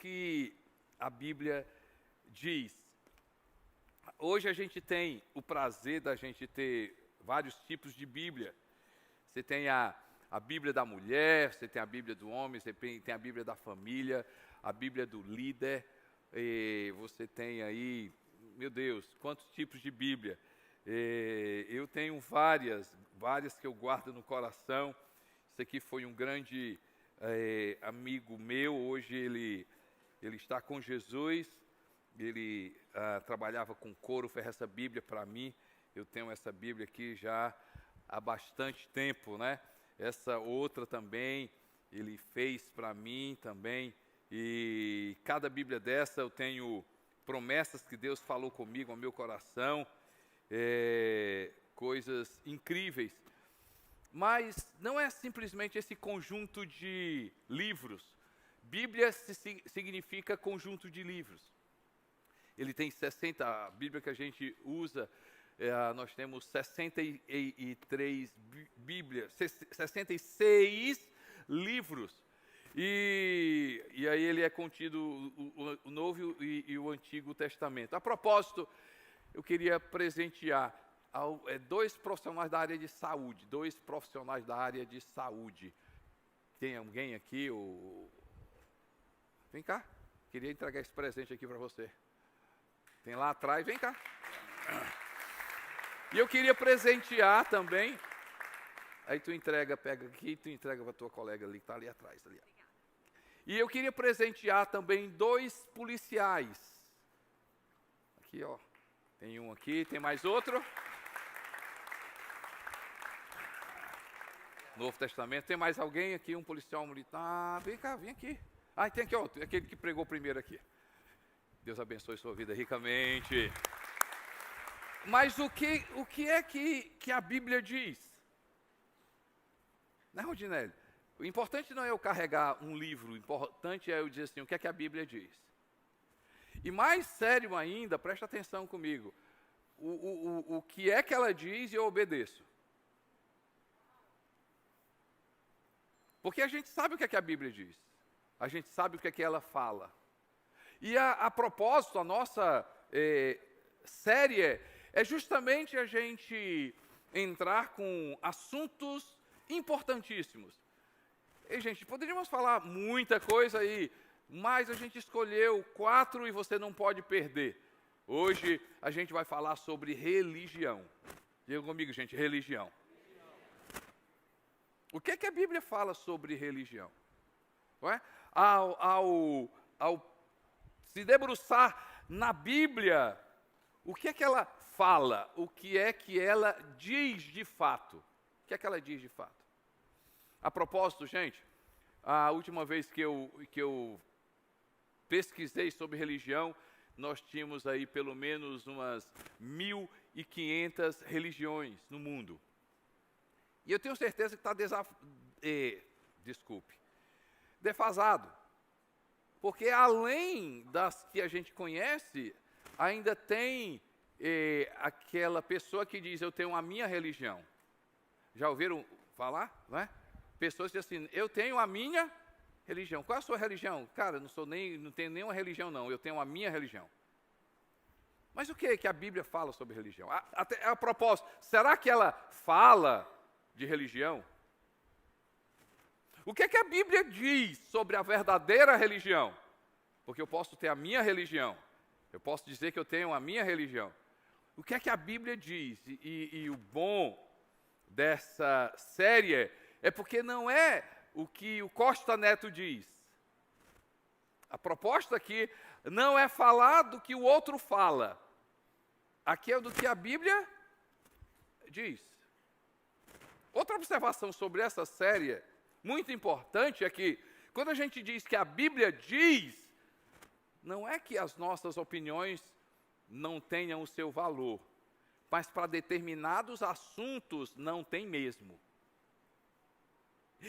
que a Bíblia diz. Hoje a gente tem o prazer da gente ter vários tipos de Bíblia. Você tem a Bíblia da mulher, você tem a Bíblia do homem, você tem a Bíblia da família, a Bíblia do líder, e você tem aí, meu Deus, quantos tipos de Bíblia. Eu tenho várias que eu guardo no coração. Isso aqui foi um grande amigo meu, hoje ele está com Jesus, ele trabalhava com couro, fez essa Bíblia para mim. Eu tenho essa Bíblia aqui já há bastante tempo, né? Essa outra também, ele fez para mim também. E cada Bíblia dessa eu tenho promessas que Deus falou comigo ao meu coração, coisas incríveis. Mas não é simplesmente esse conjunto de livros. Bíblia significa conjunto de livros. Ele tem 60, a Bíblia que a gente usa, nós temos 63 Bíblias, 66 livros. E aí ele é contido o Novo e o Antigo Testamento. A propósito, eu queria presentear dois profissionais da área de saúde. Tem alguém aqui? Vem cá, queria entregar esse presente aqui para você. Tem lá atrás, vem cá. E eu queria presentear também. Aí tu entrega, pega aqui, tu entrega para a tua colega ali, que está ali atrás. Ali. E eu queria presentear também 2 policiais. Aqui, ó. Tem um aqui, tem mais outro. Novo Testamento. Tem mais alguém aqui, um policial militar? Vem cá, vem aqui. Ah, tem aqui outro, aquele que pregou primeiro aqui. Deus abençoe sua vida ricamente. Mas o que é que a Bíblia diz? Né, Rodinelli? O importante não é eu carregar um livro, o importante é eu dizer assim, o que é que a Bíblia diz. E mais sério ainda, presta atenção comigo, o que é que ela diz e eu obedeço. Porque a gente sabe o que é que a Bíblia diz, a gente sabe o que é que ela fala. E a propósito, a nossa série é justamente a gente entrar com assuntos importantíssimos. E, gente, poderíamos falar muita coisa aí, mas a gente escolheu 4 e você não pode perder. Hoje a gente vai falar sobre religião. Diga comigo, gente, religião. O que é que a Bíblia fala sobre religião? Não é? Ao se debruçar na Bíblia, o que é que ela fala? O que é que ela diz de fato? O que é que ela diz de fato? A propósito, gente, a última vez que eu pesquisei sobre religião, nós tínhamos aí pelo menos umas 1.500 religiões no mundo. E eu tenho certeza que está defasado. Porque além das que a gente conhece, ainda tem aquela pessoa que diz, eu tenho a minha religião. Já ouviram falar? Não é? Pessoas que dizem assim, eu tenho a minha religião. Qual é a sua religião? Cara, não tenho nenhuma religião não, eu tenho a minha religião. Mas o que é que a Bíblia fala sobre religião? A propósito, será que ela fala de religião? O que é que a Bíblia diz sobre a verdadeira religião? Porque eu posso ter a minha religião, eu posso dizer que eu tenho a minha religião. O que é que a Bíblia diz? E o bom dessa série é porque não é o que o Costa Neto diz. A proposta aqui não é falar do que o outro fala. Aqui é do que a Bíblia diz. Outra observação sobre essa série, muito importante, é que quando a gente diz que a Bíblia diz, não é que as nossas opiniões não tenham o seu valor, mas para determinados assuntos não tem mesmo.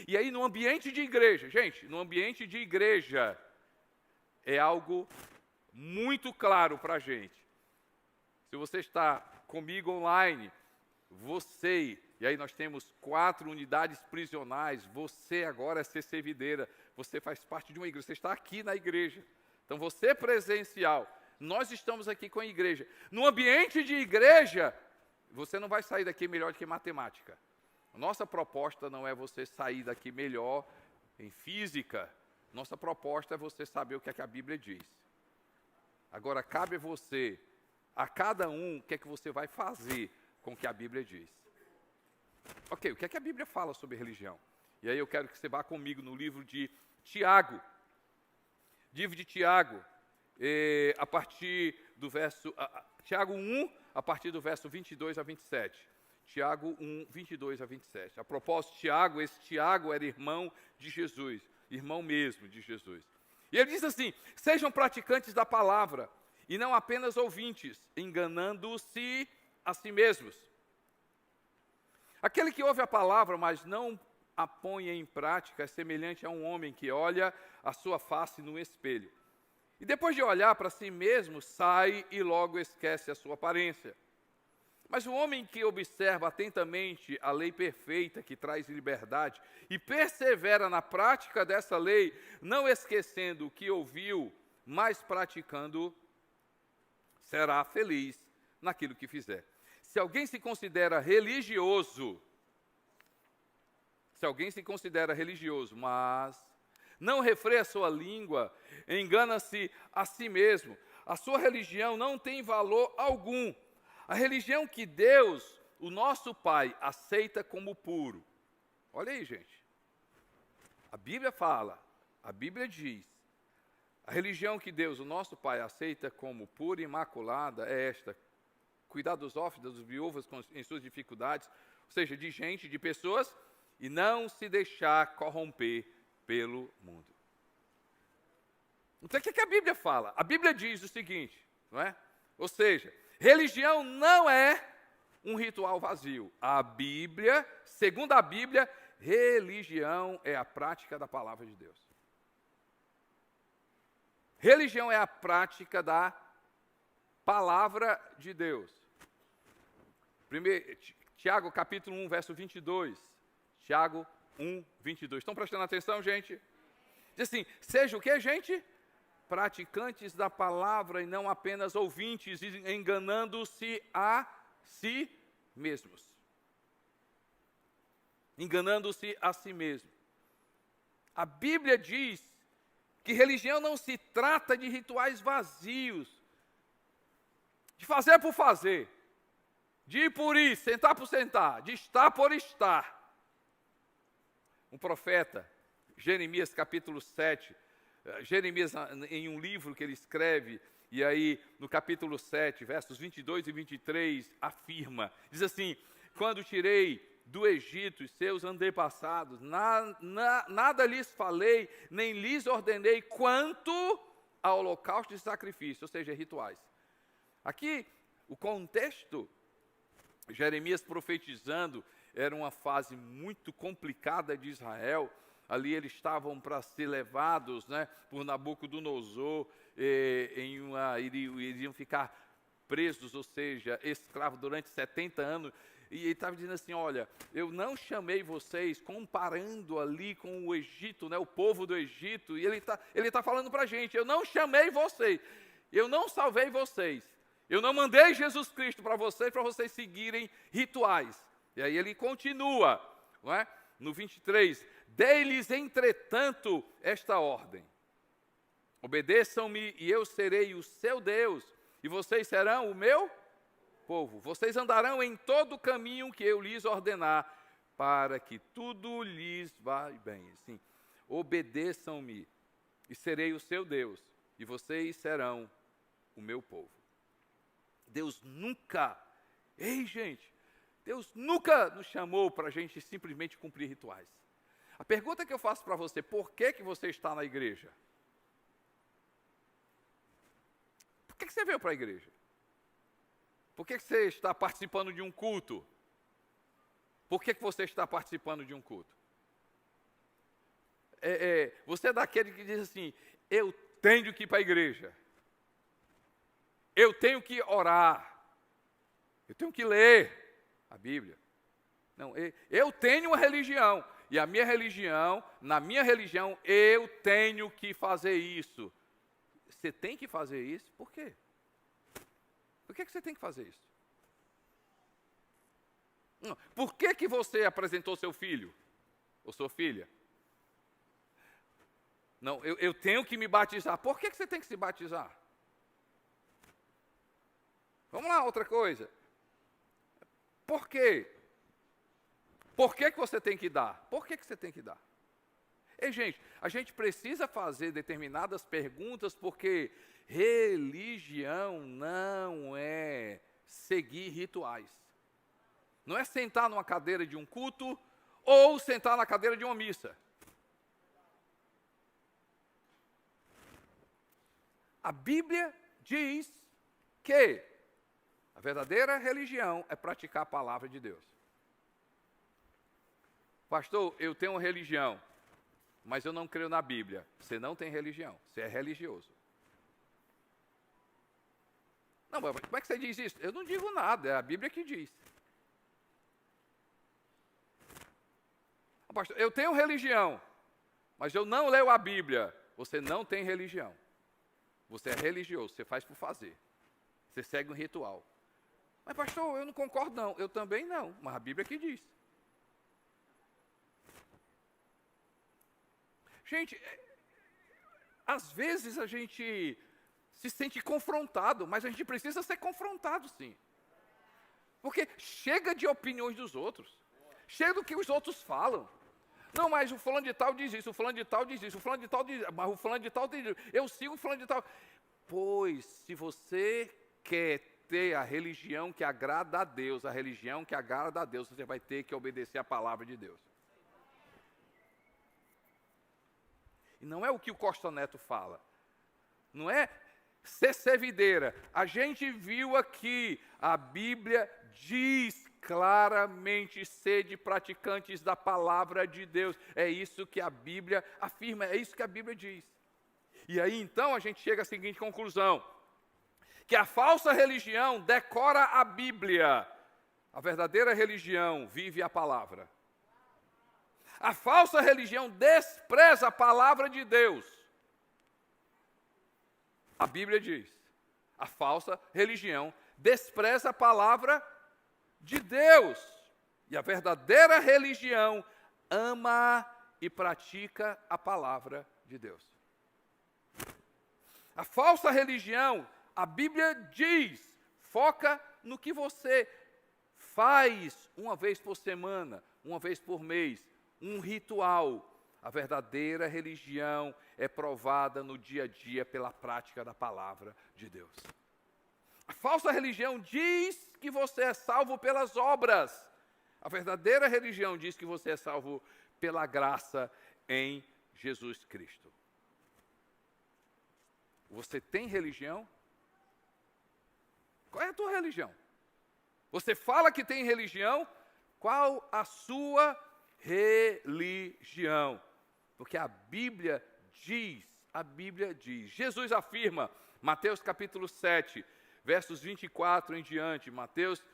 E aí no ambiente de igreja, gente, no ambiente de igreja, é algo muito claro para a gente. Se você está comigo online, e aí nós temos 4 unidades prisionais, você agora é CC Videira, você faz parte de uma igreja, você está aqui na igreja. Então, você presencial, nós estamos aqui com a igreja. No ambiente de igreja, você não vai sair daqui melhor do que matemática. Nossa proposta não é você sair daqui melhor em física. Nossa proposta é você saber o que é que a Bíblia diz. Agora, cabe a você, a cada um, o que é que você vai fazer com o que a Bíblia diz. Ok, o que é que a Bíblia fala sobre religião? E aí eu quero que você vá comigo no livro de Tiago. Livro de Tiago, a partir do verso... Tiago 1, a partir do verso 22 a 27. Tiago 1, 22 a 27. A propósito, esse Tiago era irmão de Jesus, irmão mesmo de Jesus. E ele diz assim: sejam praticantes da palavra, e não apenas ouvintes, enganando-se a si mesmos. Aquele que ouve a palavra, mas não a põe em prática, é semelhante a um homem que olha a sua face no espelho. E depois de olhar para si mesmo, sai e logo esquece a sua aparência. Mas o homem que observa atentamente a lei perfeita que traz liberdade e persevera na prática dessa lei, não esquecendo o que ouviu, mas praticando, será feliz naquilo que fizer. Se alguém se considera religioso, mas não refreia a sua língua, engana-se a si mesmo, a sua religião não tem valor algum. A religião que Deus, o nosso Pai, aceita como puro. Olha aí, gente. A Bíblia fala, a Bíblia diz, a religião que Deus, o nosso Pai, aceita como pura e imaculada é esta: cuidar dos órfãos, das viúvas em suas dificuldades, ou seja, de gente, de pessoas, e não se deixar corromper pelo mundo. Então, o que a Bíblia fala? A Bíblia diz o seguinte, não é? Ou seja, religião não é um ritual vazio. A Bíblia, segundo a Bíblia, religião é a prática da palavra de Deus. Religião é a prática da palavra de Deus. Tiago, capítulo 1, verso 22. Tiago 1, 22. Estão prestando atenção, gente? Diz assim: seja o que, gente? Praticantes da palavra e não apenas ouvintes, enganando-se a si mesmos. Enganando-se a si mesmo. A Bíblia diz que religião não se trata de rituais vazios, de fazer por fazer, de ir por ir, sentar por sentar, de estar por estar. Um profeta, Jeremias capítulo 7, Jeremias, em um livro que ele escreve, e aí no capítulo 7, versos 22 e 23, afirma, diz assim: quando tirei do Egito os seus antepassados, nada lhes falei, nem lhes ordenei quanto a holocausto e sacrifício, ou seja, rituais. Aqui, o contexto, Jeremias profetizando, era uma fase muito complicada de Israel. Ali eles estavam para ser levados, né, por Nabucodonosor, iriam ficar presos, ou seja, escravos durante 70 anos. E ele estava dizendo assim: olha, eu não chamei vocês, comparando ali com o Egito, né, o povo do Egito, e ele tá falando para a gente: eu não chamei vocês, eu não salvei vocês, eu não mandei Jesus Cristo para vocês seguirem rituais. E aí ele continua, não é? No 23, dei-lhes, entretanto, esta ordem: obedeçam-me e eu serei o seu Deus, e vocês serão o meu povo. Vocês andarão em todo o caminho que eu lhes ordenar, para que tudo lhes vá bem. Assim, obedeçam-me e serei o seu Deus, e vocês serão o meu povo. Deus nunca, Deus nunca nos chamou para a gente simplesmente cumprir rituais. A pergunta que eu faço para você: por que você está na igreja? Por que você veio para a igreja? Por que você está participando de um culto? Por que você está participando de um culto? Você é daquele que diz assim: eu tenho que ir para a igreja, eu tenho que orar, eu tenho que ler a Bíblia. Não, eu tenho uma religião, e a minha religião, na minha religião, eu tenho que fazer isso. você tem que fazer isso. Por quê? Por que você tem que fazer isso? Por que você apresentou seu filho ou sua filha? Não, eu tenho que me batizar. Por que você tem que se batizar? Vamos lá, outra coisa. Por quê? Por que você tem que dar? Por que você tem que dar? Ei, gente, a gente precisa fazer determinadas perguntas porque religião não é seguir rituais. Não é sentar numa cadeira de um culto ou sentar na cadeira de uma missa. A Bíblia diz que a verdadeira religião é praticar a palavra de Deus. Pastor, eu tenho uma religião, mas eu não creio na Bíblia. Você não tem religião, você é religioso. Não, mas como é que você diz isso? Eu não digo nada, é a Bíblia que diz. Pastor, eu tenho religião, mas eu não leio a Bíblia. Você não tem religião. Você é religioso, você faz por fazer. Você segue um ritual. Mas pastor, eu não concordo não. Eu também não, mas a Bíblia que diz. Gente, às vezes a gente se sente confrontado, mas a gente precisa ser confrontado sim. Porque chega de opiniões dos outros. Chega do que os outros falam. Não, mas o fulano de tal diz isso, o fulano de tal diz isso, o fulano de tal diz isso, mas o fulano de tal diz isso. Eu sigo o fulano de tal. Pois, se você quer ter a religião que agrada a Deus, a religião que agrada a Deus, você vai ter que obedecer a palavra de Deus. E não é o que o Costa Neto fala. Não é ser servideira. A gente viu aqui, a Bíblia diz claramente, sede praticantes da palavra de Deus. É isso que a Bíblia afirma, é isso que a Bíblia diz. E aí então a gente chega à seguinte conclusão: que a falsa religião decora a Bíblia, a verdadeira religião vive a palavra. A falsa religião despreza a palavra de Deus. A Bíblia diz, a falsa religião despreza a palavra de Deus. E a verdadeira religião ama e pratica a palavra de Deus. A falsa religião, a Bíblia diz, foca no que você faz uma vez por semana, uma vez por mês, um ritual. A verdadeira religião é provada no dia a dia pela prática da palavra de Deus. A falsa religião diz que você é salvo pelas obras. A verdadeira religião diz que você é salvo pela graça em Jesus Cristo. Você tem religião? Qual é a tua religião? Você fala que tem religião? Qual a sua religião? Porque a Bíblia diz, Jesus afirma, Mateus capítulo 7, versos 24 em diante, Mateus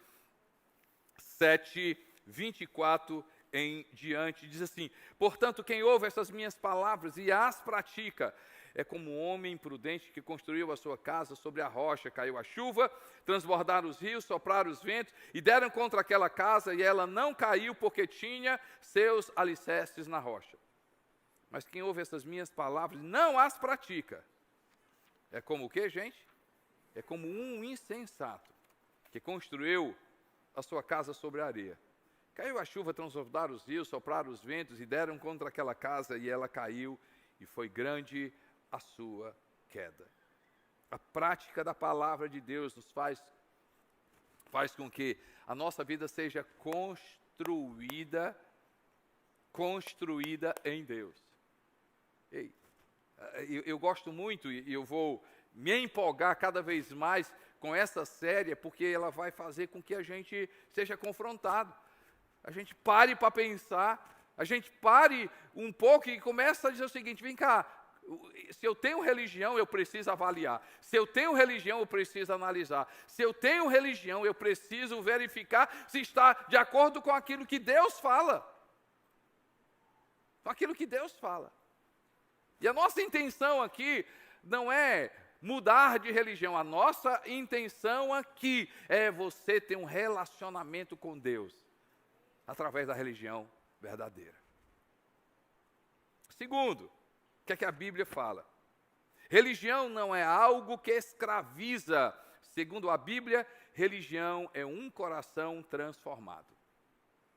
7, 24 em diante, diz assim: portanto, quem ouve essas minhas palavras e as pratica, é como um homem imprudente que construiu a sua casa sobre a rocha. Caiu a chuva, transbordaram os rios, sopraram os ventos e deram contra aquela casa, e ela não caiu porque tinha seus alicerces na rocha. Mas quem ouve essas minhas palavras e não as pratica, é como o quê, gente? É como um insensato que construiu a sua casa sobre a areia. Caiu a chuva, transbordaram os rios, sopraram os ventos e deram contra aquela casa, e ela caiu, e foi grande a sua queda. A prática da palavra de Deus nos faz com que a nossa vida seja construída em Deus. Ei, eu gosto muito e eu vou me empolgar cada vez mais com essa série, porque ela vai fazer com que a gente seja confrontado. A gente pare para pensar, a gente pare um pouco e comece a dizer o seguinte: vem cá, se eu tenho religião, eu preciso avaliar. Se eu tenho religião, eu preciso analisar. Se eu tenho religião, eu preciso verificar se está de acordo com aquilo que Deus fala. Com aquilo que Deus fala. E a nossa intenção aqui não é mudar de religião. A nossa intenção aqui é você ter um relacionamento com Deus através da religião verdadeira. Segundo, o que a Bíblia fala? Religião não é algo que escraviza. Segundo a Bíblia, religião é um coração transformado.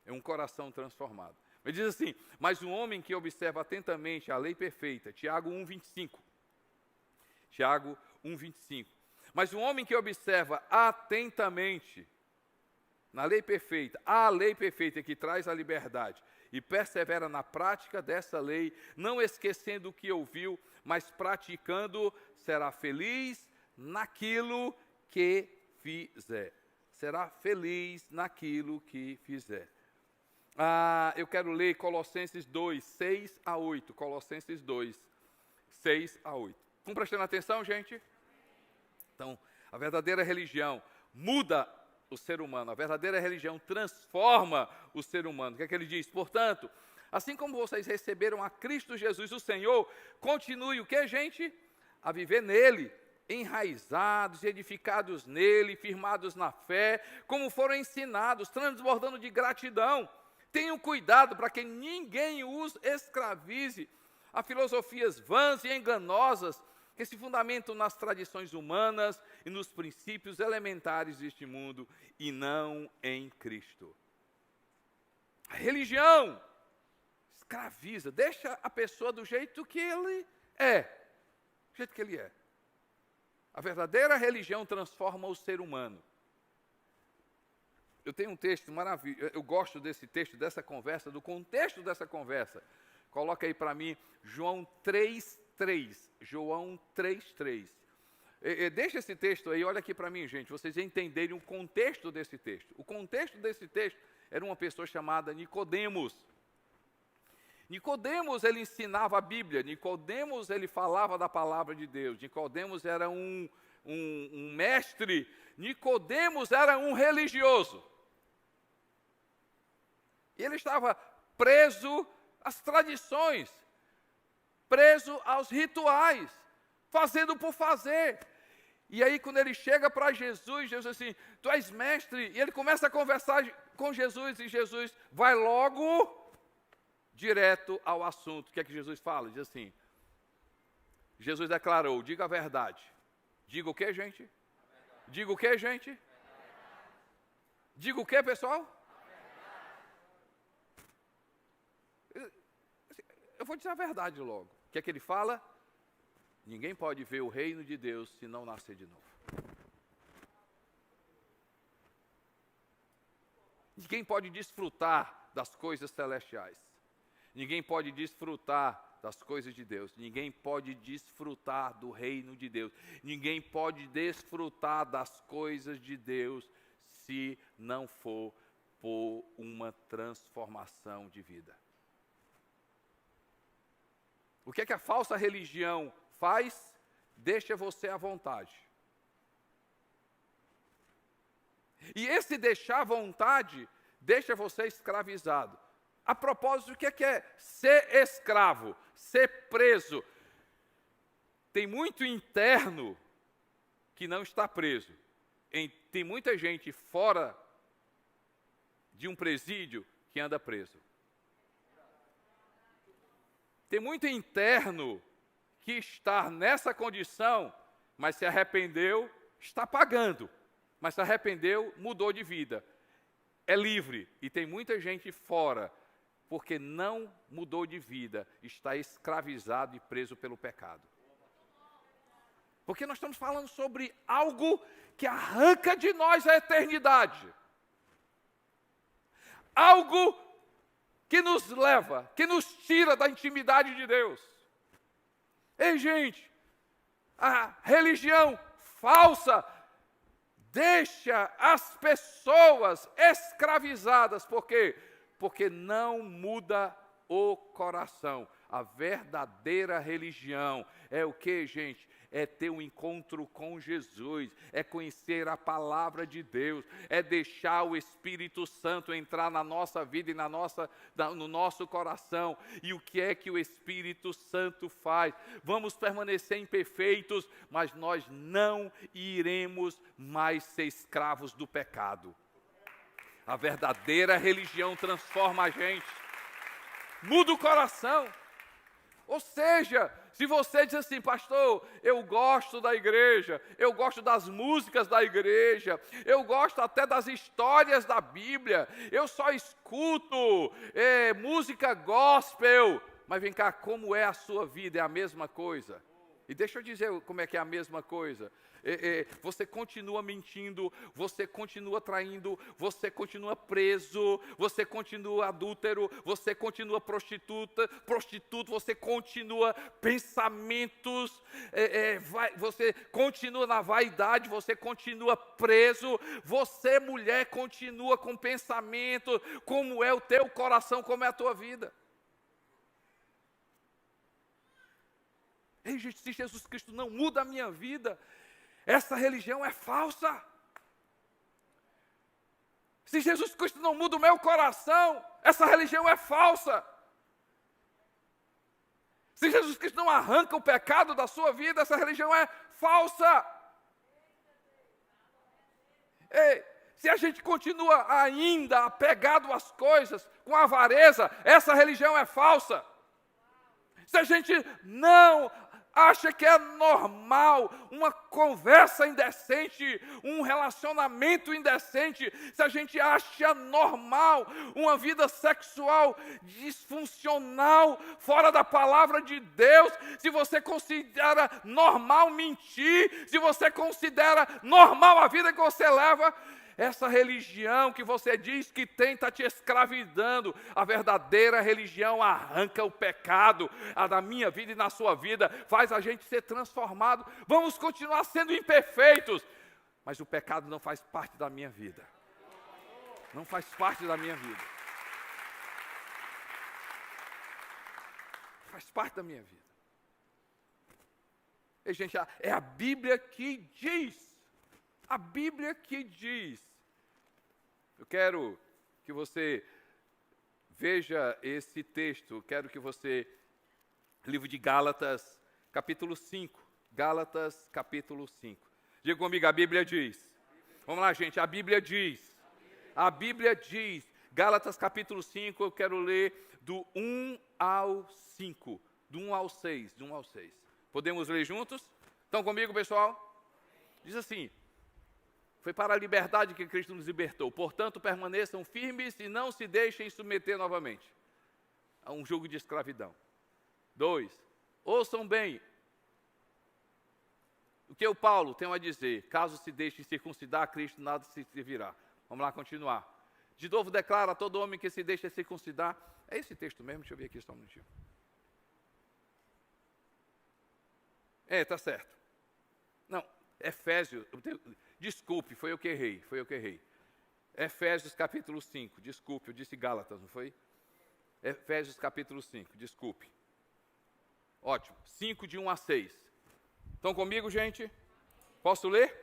É um coração transformado. Ele diz assim, mas um homem que observa atentamente a lei perfeita, Tiago 1,25. Tiago 1,25. Mas um homem que observa atentamente na lei perfeita, a lei perfeita que traz a liberdade, e persevera na prática dessa lei, não esquecendo o que ouviu, mas praticando, será feliz naquilo que fizer. Será feliz naquilo que fizer. Eu quero ler Colossenses 2, 6 a 8. Colossenses 2, 6 a 8. Estão prestando atenção, gente? Então, a verdadeira religião muda o ser humano. A verdadeira religião transforma o ser humano. O que é que ele diz? Portanto, assim como vocês receberam a Cristo Jesus, o Senhor, continue o que, gente? A viver nele, enraizados, edificados nele, firmados na fé, como foram ensinados, transbordando de gratidão. Tenham cuidado para que ninguém os escravize a filosofias vãs e enganosas que se fundamentam nas tradições humanas e nos princípios elementares deste mundo e não em Cristo. A religião escraviza, deixa a pessoa do jeito que ele é. Do jeito que ele é. A verdadeira religião transforma o ser humano. Eu tenho um texto maravilhoso, eu gosto desse texto, dessa conversa, do contexto dessa conversa. Coloca aí para mim, João 3:3. João 3:3. Deixa esse texto aí, olha aqui para mim, gente, vocês entenderem o contexto desse texto. O contexto desse texto era uma pessoa chamada Nicodemos. Nicodemos, ele ensinava a Bíblia, Nicodemos, ele falava da palavra de Deus, Nicodemos era um mestre, Nicodemos era um religioso. E ele estava preso às tradições, preso aos rituais, fazendo por fazer. E aí quando ele chega para Jesus, Jesus diz assim, tu és mestre, e ele começa a conversar com Jesus, e Jesus vai logo direto ao assunto. O que é que Jesus fala? Diz assim, Jesus declarou, diga a verdade. Diga o que, gente? Diga o que, gente? Diga o que, pessoal? Eu vou dizer a verdade logo. O que é que ele fala? Ninguém pode ver o reino de Deus se não nascer de novo. Ninguém pode desfrutar das coisas celestiais. Ninguém pode desfrutar das coisas de Deus. Ninguém pode desfrutar do reino de Deus. Ninguém pode desfrutar das coisas de Deus se não for por uma transformação de vida. O que é que a falsa religião faz? Deixa você à vontade. E esse deixar à vontade, deixa você escravizado. A propósito, o que é ser escravo, ser preso? Tem muito interno que não está preso. Tem muita gente fora de um presídio que anda preso. Tem muito interno que está nessa condição, mas se arrependeu, está pagando. Mas se arrependeu, mudou de vida. É livre. E tem muita gente fora, porque não mudou de vida, está escravizado e preso pelo pecado. Porque nós estamos falando sobre algo que arranca de nós a eternidade. Algo que nos leva, que nos tira da intimidade de Deus. Ei, gente, a religião falsa deixa as pessoas escravizadas. Por quê? Porque não muda o coração. A verdadeira religião é o que, gente? é ter um encontro com Jesus, é conhecer a palavra de Deus, é deixar o Espírito Santo entrar na nossa vida e no nosso coração. E o que é que o Espírito Santo faz? Vamos permanecer imperfeitos, mas nós não iremos mais ser escravos do pecado. A verdadeira religião transforma a gente, muda o coração. Ou seja, se você diz assim, pastor, eu gosto da igreja, eu gosto das músicas da igreja, eu gosto até das histórias da Bíblia, eu só escuto música gospel, mas vem cá, como é a sua vida? É a mesma coisa? E deixa eu dizer como é que é a mesma coisa. Você continua mentindo, você continua traindo, você continua preso, você continua adúltero, você continua prostituto, você continua pensamentos, você continua na vaidade, você continua preso, você, mulher, continua com pensamento, como é o teu coração, como é a tua vida. Ei, gente, se Jesus Cristo não muda a minha vida, essa religião é falsa. Se Jesus Cristo não muda o meu coração, essa religião é falsa. Se Jesus Cristo não arranca o pecado da sua vida, essa religião é falsa. Ei, se a gente continua ainda apegado às coisas, com avareza, essa religião é falsa. Se a gente não acha que é normal uma conversa indecente, um relacionamento indecente, se a gente acha normal uma vida sexual disfuncional, fora da palavra de Deus, se você considera normal mentir, se você considera normal a vida que você leva, essa religião que você diz que tem está te escravizando. A verdadeira religião arranca o pecado da minha vida e na sua vida, faz a gente ser transformado. Vamos continuar sendo imperfeitos, mas o pecado não faz parte da minha vida. Não faz parte da minha vida. Faz parte da minha vida. E, gente, é a Bíblia que diz. A Bíblia que diz. Eu quero que você veja esse texto, quero que você, livro de Gálatas, capítulo 5. Gálatas, capítulo 5. Diga comigo, a Bíblia diz. Vamos lá, gente, a Bíblia diz. A Bíblia diz. Gálatas, capítulo 5, eu quero ler do 1 ao 5. Do 1 ao 6, do 1 ao 6. Podemos ler juntos? Estão comigo, pessoal? Diz assim: foi para a liberdade que Cristo nos libertou. Portanto, permaneçam firmes e não se deixem submeter novamente a um jugo de escravidão. 2. Ouçam bem o que o Paulo tem a dizer. Caso se deixe circuncidar, Cristo nada se servirá. Vamos lá continuar. De novo declara a todo homem que se deixa circuncidar. É esse texto mesmo? Deixa eu ver aqui só um minutinho. Está certo. Não, Efésios... Desculpe, foi eu que errei. Efésios capítulo 5, desculpe, eu disse Gálatas, não foi? Efésios capítulo 5, desculpe. Ótimo, 5 de 1 a 6. Estão comigo, gente? Posso ler?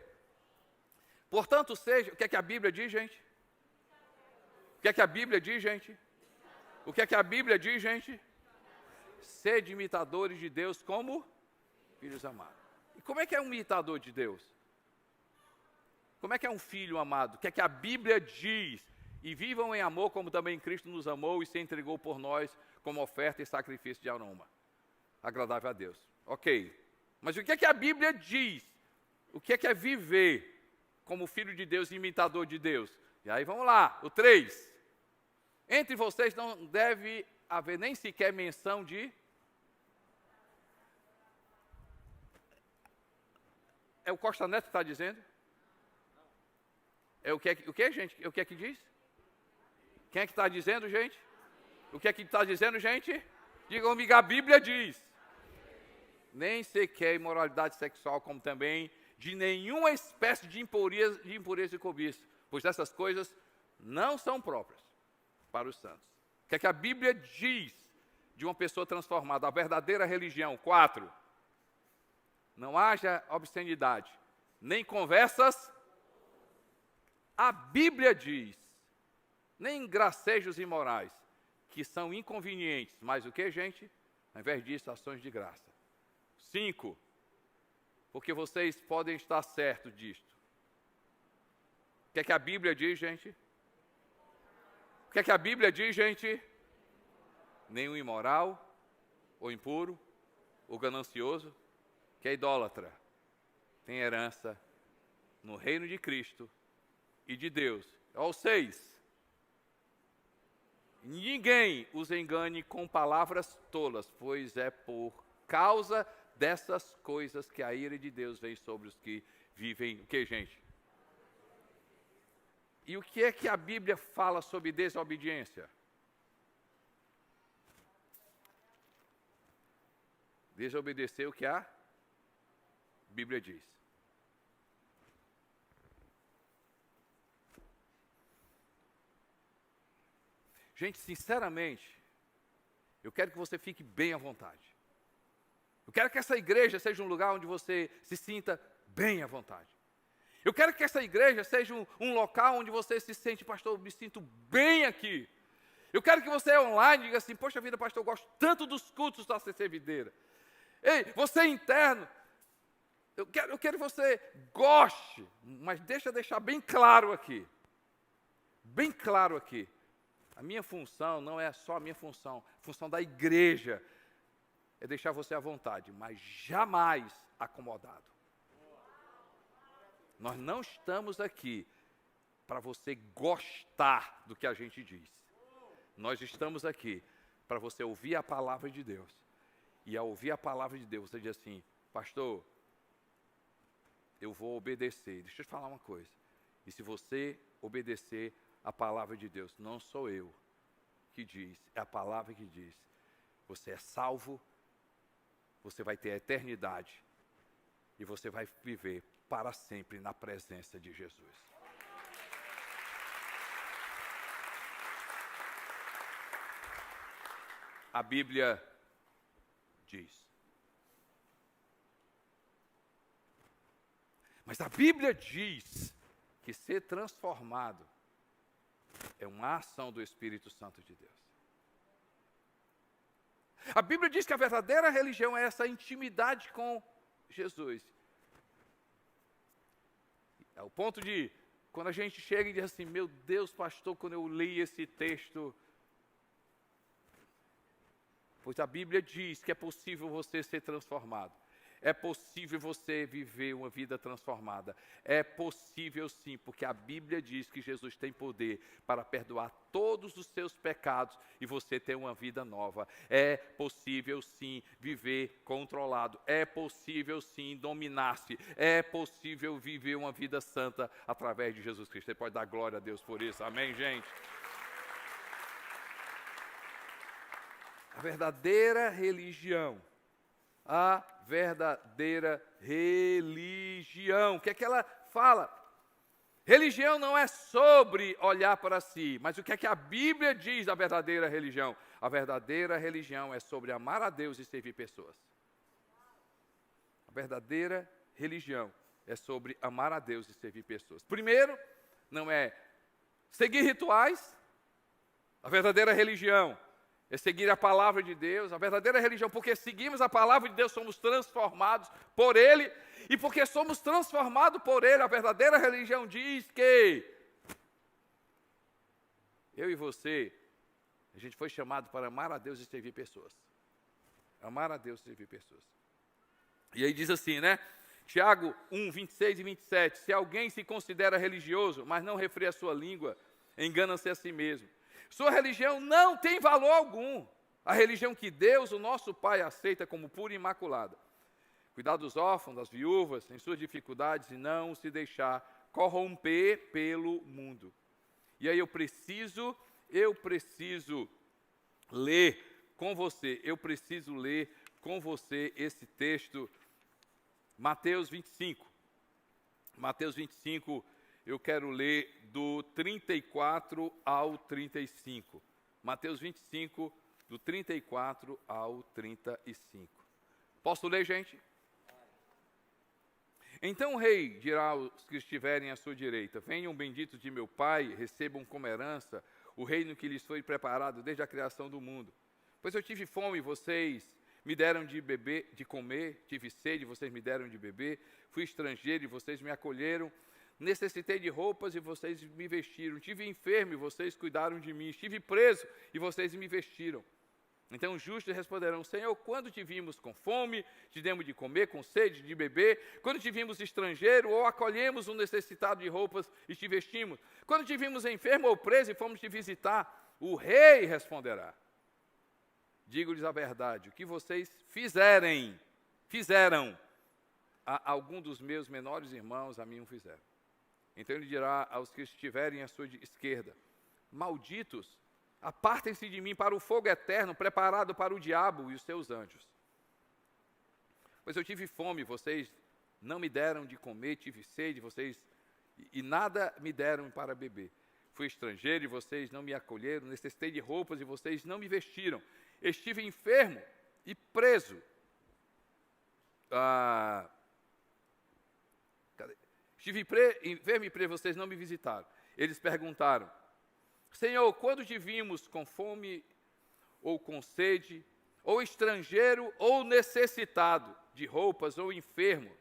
Portanto, seja... O que é que a Bíblia diz, gente? O que é que a Bíblia diz, gente? O que é que a Bíblia diz, gente? Sede imitadores de Deus como filhos amados. E como é que é um imitador de Deus? Como é que é um filho amado? O que é que a Bíblia diz? E vivam em amor como também Cristo nos amou e se entregou por nós como oferta e sacrifício de aroma agradável a Deus. Ok. Mas o que é que a Bíblia diz? O que é viver como filho de Deus e imitador de Deus? E aí vamos lá, o 3. Entre vocês não deve haver nem sequer menção de... É o Costa Neto que está dizendo? O que, gente? O que é que diz? Quem é que está dizendo, gente? O que é que está dizendo, gente? Diga comigo, a Bíblia diz. Nem sequer imoralidade sexual, como também de nenhuma espécie de impureza e cobiça, pois essas coisas não são próprias para os santos. O que é que a Bíblia diz de uma pessoa transformada? A verdadeira religião. 4. não haja obscenidade, nem conversas. A Bíblia diz, nem gracejos imorais, que são inconvenientes, mas o que, gente? Ao invés disso, ações de graça. 5, porque vocês podem estar certos disto. O que é que a Bíblia diz, gente? O que é que a Bíblia diz, gente? Nenhum imoral, ou impuro, ou ganancioso, que é idólatra, tem herança no reino de Cristo e de Deus. Ó, 6. Ninguém os engane com palavras tolas, pois é por causa dessas coisas que a ira de Deus vem sobre os que vivem, o que, gente? E o que é que a Bíblia fala sobre desobediência? Desobedecer o que a Bíblia diz. Gente, sinceramente, eu quero que você fique bem à vontade. Eu quero que essa igreja seja um lugar onde você se sinta bem à vontade. Eu quero que essa igreja seja um local onde você se sente, pastor, eu me sinto bem aqui. Eu quero que você online diga assim, poxa vida, pastor, eu gosto tanto dos cultos da CC Videira. Ei, você interno, eu quero que você goste, mas deixar bem claro aqui. Bem claro aqui. A minha função não é só a minha função, a função da igreja é deixar você à vontade, mas jamais acomodado. Nós não estamos aqui para você gostar do que a gente diz. Nós estamos aqui para você ouvir a palavra de Deus. E ao ouvir a palavra de Deus, você diz assim, pastor, eu vou obedecer. Deixa eu te falar uma coisa. E se você obedecer a palavra de Deus, não sou eu que diz, é a palavra que diz. Você é salvo, você vai ter a eternidade e você vai viver para sempre na presença de Jesus. A Bíblia diz. Mas a Bíblia diz que ser transformado é uma ação do Espírito Santo de Deus. A Bíblia diz que a verdadeira religião é essa intimidade com Jesus. É o ponto de, quando a gente chega e diz assim, meu Deus, pastor, quando eu li esse texto, pois a Bíblia diz que é possível você ser transformado. É possível você viver uma vida transformada. É possível sim, porque a Bíblia diz que Jesus tem poder para perdoar todos os seus pecados e você ter uma vida nova. É possível sim viver controlado. É possível sim dominar-se. É possível viver uma vida santa através de Jesus Cristo. Você pode dar glória a Deus por isso. Amém, gente? A verdadeira religião. A verdadeira religião. O que é que ela fala? Religião não é sobre olhar para si, mas o que é que a Bíblia diz da verdadeira religião? A verdadeira religião é sobre amar a Deus e servir pessoas. A verdadeira religião é sobre amar a Deus e servir pessoas. Primeiro, não é seguir rituais. A verdadeira religião é seguir a palavra de Deus, a verdadeira religião, porque seguimos a palavra de Deus, somos transformados por Ele, e porque somos transformados por Ele, a verdadeira religião diz que eu e você, a gente foi chamado para amar a Deus e servir pessoas. Amar a Deus e servir pessoas. E aí diz assim, né? Tiago 1, 26 e 27, se alguém se considera religioso, mas não refreia a sua língua, engana-se a si mesmo. Sua religião não tem valor algum. A religião que Deus, o nosso Pai, aceita como pura e imaculada. Cuidar dos órfãos, das viúvas, em suas dificuldades e não se deixar corromper pelo mundo. E aí eu preciso ler com você, esse texto, Mateus 25. Mateus 25, eu quero ler do 34 ao 35. Mateus 25, do 34 ao 35. Posso ler, gente? Então o rei dirá aos que estiverem à sua direita: venham benditos de meu Pai, recebam como herança o reino que lhes foi preparado desde a criação do mundo. Pois eu tive fome e vocês me deram de beber, de comer, tive sede e vocês me deram de beber, fui estrangeiro e vocês me acolheram, necessitei de roupas e vocês me vestiram, tive enfermo e vocês cuidaram de mim, estive preso e vocês me vestiram. Então os justos responderão: Senhor, quando te vimos com fome, te demos de comer, com sede, de beber? Quando te vimos estrangeiro, ou acolhemos um necessitado de roupas e te vestimos? Quando te vimos enfermo ou preso e fomos te visitar? O rei responderá: digo-lhes a verdade, o que vocês fizeram a algum dos meus menores irmãos, a mim o fizeram. Então ele dirá aos que estiverem à sua esquerda: malditos, apartem-se de mim para o fogo eterno, preparado para o diabo e os seus anjos. Pois eu tive fome, vocês não me deram de comer, tive sede, vocês e nada me deram para beber. Fui estrangeiro e vocês não me acolheram, necessitei de roupas e vocês não me vestiram. Estive enfermo e preso. Estive enfermo e preso, vocês não me visitaram. Eles perguntaram: Senhor, quando te vimos com fome, ou com sede, ou estrangeiro, ou necessitado de roupas, ou enfermo,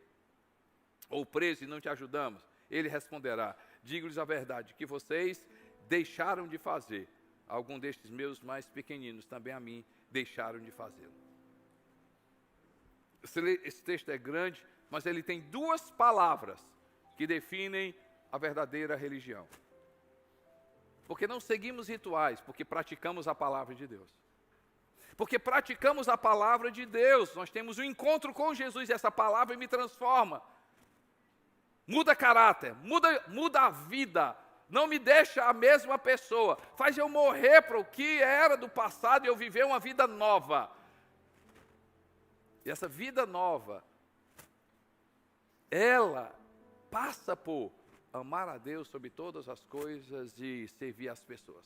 ou preso e não te ajudamos? Ele responderá: digo-lhes a verdade, que vocês deixaram de fazer. Algum destes meus mais pequeninos também a mim deixaram de fazê-lo. Esse texto é grande, mas ele tem duas palavras que definem a verdadeira religião. Porque não seguimos rituais, porque praticamos a palavra de Deus. Porque praticamos a palavra de Deus, nós temos um encontro com Jesus e essa palavra me transforma. Muda caráter, muda a vida, não me deixa a mesma pessoa, faz eu morrer para o que era do passado e eu viver uma vida nova. E essa vida nova, ela passa por amar a Deus sobre todas as coisas e servir as pessoas.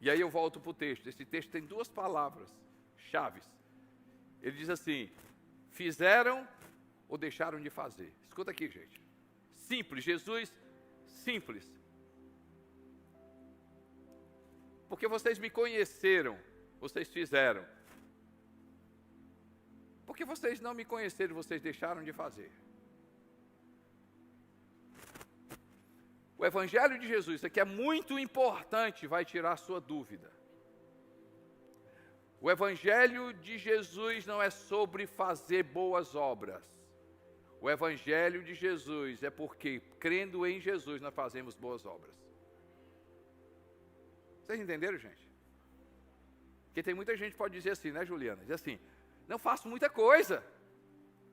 E aí eu volto para o texto. Esse texto tem duas palavras chaves. Ele diz assim: fizeram ou deixaram de fazer. Escuta aqui, gente. Simples, Jesus, simples. Porque vocês me conheceram, vocês fizeram. Porque vocês não me conheceram, vocês deixaram de fazer. O Evangelho de Jesus, isso aqui é muito importante, vai tirar a sua dúvida. O Evangelho de Jesus não é sobre fazer boas obras. O Evangelho de Jesus é porque, crendo em Jesus, nós fazemos boas obras. Vocês entenderam, gente? Porque tem muita gente que pode dizer assim, né, Juliana? Diz assim: não faço muita coisa.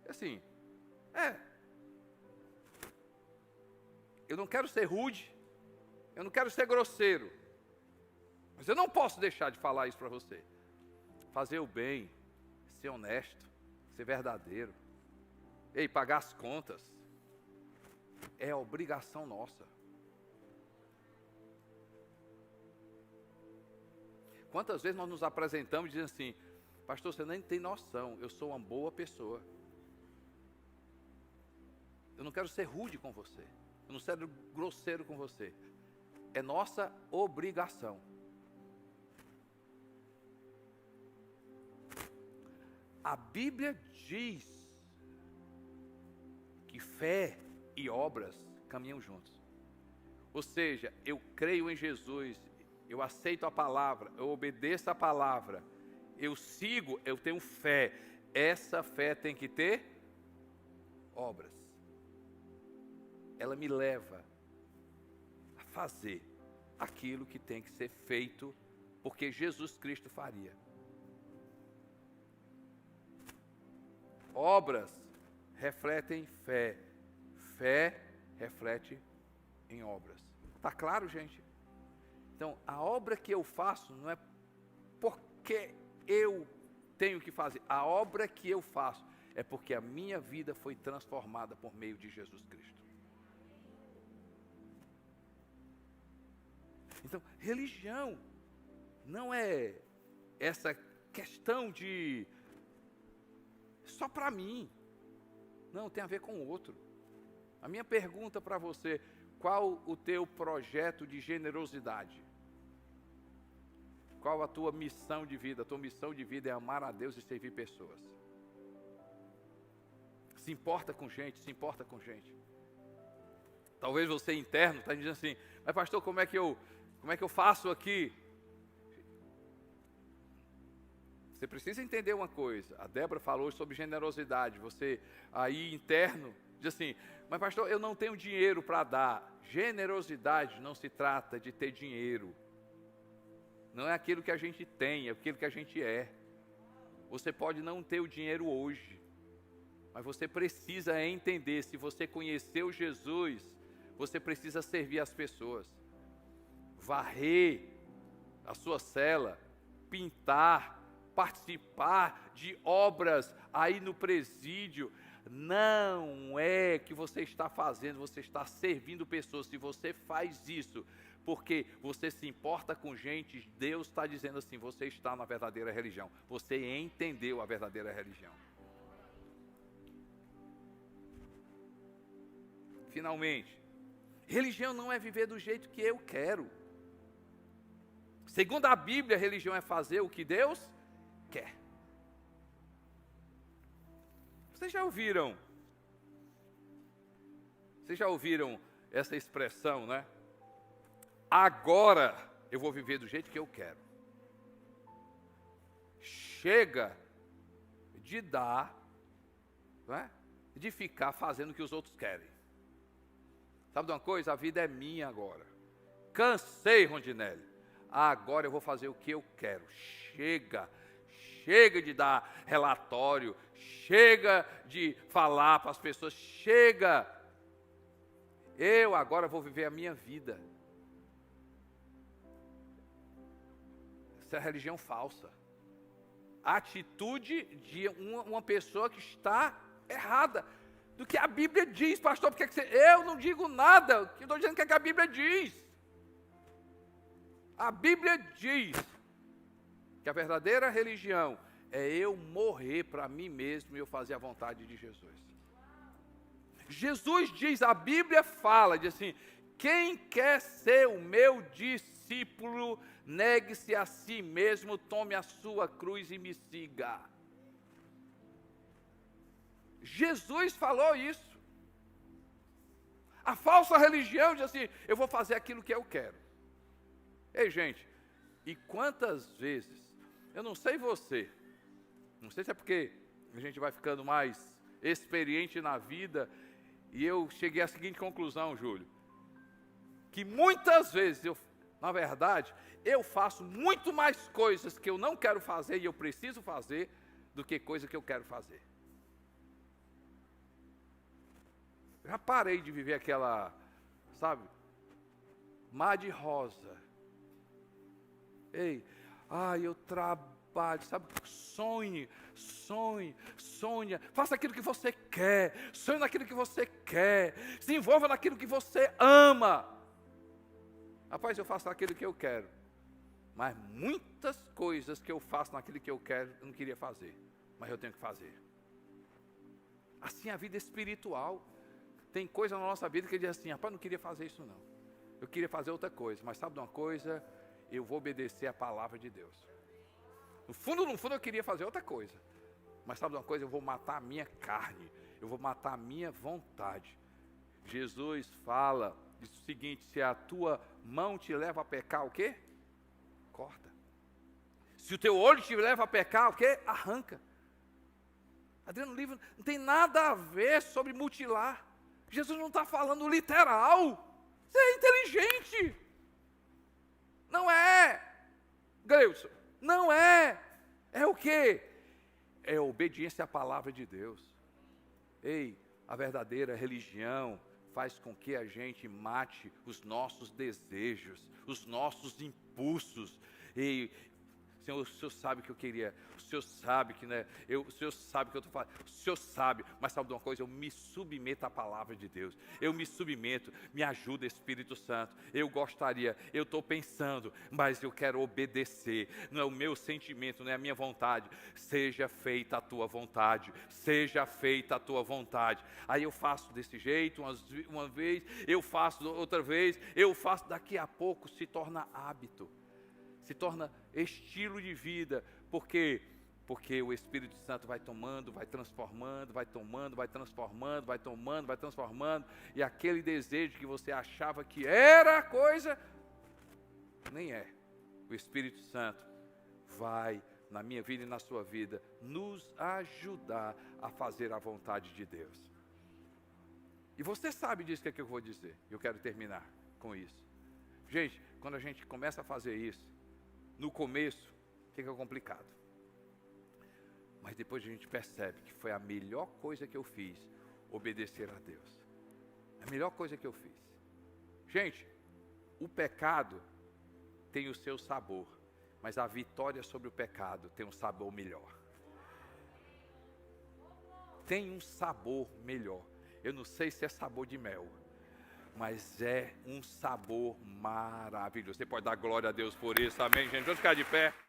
Assim, eu não quero ser rude, eu não quero ser grosseiro, mas eu não posso deixar de falar isso para você. Fazer o bem, ser honesto, ser verdadeiro, pagar as contas, é obrigação nossa. Quantas vezes nós nos apresentamos e dizemos assim: pastor, você nem tem noção, eu sou uma boa pessoa. Eu não quero ser rude com você, eu não quero ser grosseiro com você. É nossa obrigação. A Bíblia diz que fé e obras caminham juntos. Ou seja, eu creio em Jesus, eu aceito a palavra, eu obedeço a palavra, eu sigo, eu tenho fé. Essa fé tem que ter obras. Ela me leva a fazer aquilo que tem que ser feito, porque Jesus Cristo faria. Obras refletem fé. Fé reflete em obras. Está claro, gente? Então, a obra que eu faço não é porque eu tenho que fazer. A obra que eu faço é porque a minha vida foi transformada por meio de Jesus Cristo. Então, religião não é essa questão de só para mim. Não, tem a ver com o outro. A minha pergunta para você, qual o teu projeto de generosidade? Qual a tua missão de vida? A tua missão de vida é amar a Deus e servir pessoas. Se importa com gente, se importa com gente. Talvez você interno está dizendo assim, mas pastor, como é que eu faço aqui? Você precisa entender uma coisa. A Débora falou sobre generosidade. Você aí interno diz assim, mas pastor, eu não tenho dinheiro para dar. Generosidade não se trata de ter dinheiro. Não é aquilo que a gente tem, é aquilo que a gente é. Você pode não ter o dinheiro hoje, mas você precisa entender, se você conheceu Jesus, você precisa servir as pessoas. Varrer a sua cela, pintar, participar de obras aí no presídio, não é que você está fazendo, você está servindo pessoas. Se você faz isso porque você se importa com gente, Deus está dizendo assim, você está na verdadeira religião, você entendeu a verdadeira religião. Finalmente, religião não é viver do jeito que eu quero. Segundo a Bíblia, religião é fazer o que Deus quer. Vocês já ouviram essa expressão, né? Agora eu vou viver do jeito que eu quero. Chega de dar, não é? De ficar fazendo o que os outros querem. Sabe de uma coisa? A vida é minha agora. Cansei, Rondinelli. Agora eu vou fazer o que eu quero. Chega de dar relatório. Chega de falar para as pessoas. Chega. Eu agora vou viver a minha vida. Essa é a religião falsa. A atitude de uma pessoa que está errada. Do que a Bíblia diz, pastor, porque eu não digo nada. Eu estou dizendo o que a Bíblia diz. A Bíblia diz que a verdadeira religião é eu morrer para mim mesmo e eu fazer a vontade de Jesus. Jesus diz, a Bíblia fala, diz assim, quem quer ser o meu discípulo, negue-se a si mesmo, tome a sua cruz e me siga. Jesus falou isso. A falsa religião diz assim, eu vou fazer aquilo que eu quero. Ei, gente, e quantas vezes, eu não sei você, não sei se é porque a gente vai ficando mais experiente na vida, e eu cheguei à seguinte conclusão, Júlio, que muitas vezes, na verdade, eu faço muito mais coisas que eu não quero fazer e eu preciso fazer, do que coisa que eu quero fazer. Já parei de viver aquela, sabe, mar de rosa. Ei, eu trabalho, sabe, sonhe, sonha, faça aquilo que você quer, sonhe naquilo que você quer, se envolva naquilo que você ama. Rapaz, eu faço aquilo que eu quero, mas muitas coisas que eu faço naquilo que eu quero, eu não queria fazer, mas eu tenho que fazer. Assim é a vida espiritual. Tem coisa na nossa vida que diz assim, rapaz, não queria fazer isso não. Eu queria fazer outra coisa, mas sabe de uma coisa? Eu vou obedecer a palavra de Deus. No fundo, eu queria fazer outra coisa. Mas sabe de uma coisa? Eu vou matar a minha carne. Eu vou matar a minha vontade. Jesus fala, diz o seguinte, se a tua mão te leva a pecar, o quê? Corta. Se o teu olho te leva a pecar, o quê? Arranca. Adriano, no livro não tem nada a ver sobre mutilar. Jesus não está falando literal. Você é inteligente. Não é. Gleudson, não é. É o quê? É obediência à palavra de Deus. Ei, a verdadeira religião faz com que a gente mate os nossos desejos, os nossos impulsos. E Senhor, o Senhor sabe que eu queria, o Senhor sabe que, né, o Senhor sabe que eu estou falando, o Senhor sabe, mas sabe de uma coisa, eu me submeto à palavra de Deus, eu me submeto, me ajuda Espírito Santo, eu gostaria, eu estou pensando, mas eu quero obedecer, não é o meu sentimento, não é a minha vontade, seja feita a tua vontade, seja feita a tua vontade. Aí eu faço desse jeito, uma vez, eu faço outra vez, eu faço, daqui a pouco se torna hábito, se torna estilo de vida, porque o Espírito Santo vai tomando, vai transformando, vai tomando, vai transformando, vai tomando, vai transformando, e aquele desejo que você achava que era coisa, nem é. O Espírito Santo vai, na minha vida e na sua vida, nos ajudar a fazer a vontade de Deus. E você sabe disso que é que eu vou dizer. Eu quero terminar com isso. Gente, quando a gente começa a fazer isso, no começo, fica complicado. Mas depois a gente percebe que foi a melhor coisa que eu fiz, obedecer a Deus. A melhor coisa que eu fiz. Gente, o pecado tem o seu sabor, mas a vitória sobre o pecado tem um sabor melhor. Tem um sabor melhor. Eu não sei se é sabor de mel, mas é um sabor maravilhoso. Você pode dar glória a Deus por isso, amém, gente? Vamos ficar de pé.